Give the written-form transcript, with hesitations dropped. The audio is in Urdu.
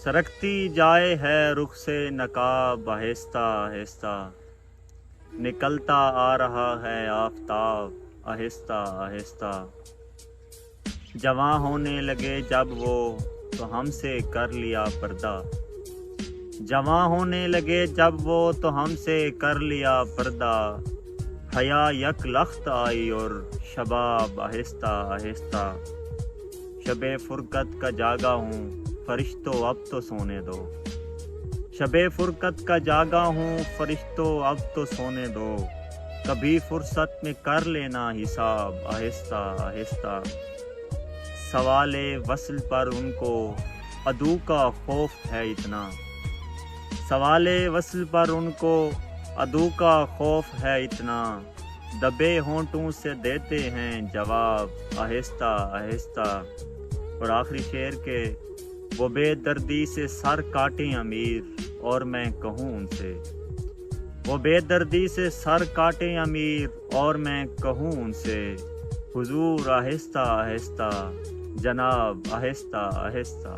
سرکتی جائے ہے رخ سے نقاب آہستہ آہستہ، نکلتا آ رہا ہے آفتاب آہستہ آہستہ۔ جواں ہونے لگے جب وہ تو ہم سے کر لیا پردہ، جواں ہونے لگے جب وہ تو ہم سے کر لیا پردہ۔ حیا یک لخت آئی اور شباب آہستہ آہستہ، شب فرقت کا جاگا ہوں فرشتوں اب تو سونے دو، شب فرقت کا جاگا ہوں فرشتوں اب تو سونے دو۔ کبھی فرصت میں کر لینا حساب آہستہ آہستہ، سوال وصل پر ان کو عدو کا خوف ہے اتنا، سوال وصل پر ان کو عدو کا خوف ہے اتنا۔ دبے ہونٹوں سے دیتے ہیں جواب آہستہ آہستہ۔ اور آخری شعر کے وہ بے دردی سے سر کاٹیں امیر اور میں کہوں ان سے، وہ بے دردی سے سر کاٹیں امیر اور میں کہوں ان سے، حضور آہستہ آہستہ جناب آہستہ آہستہ۔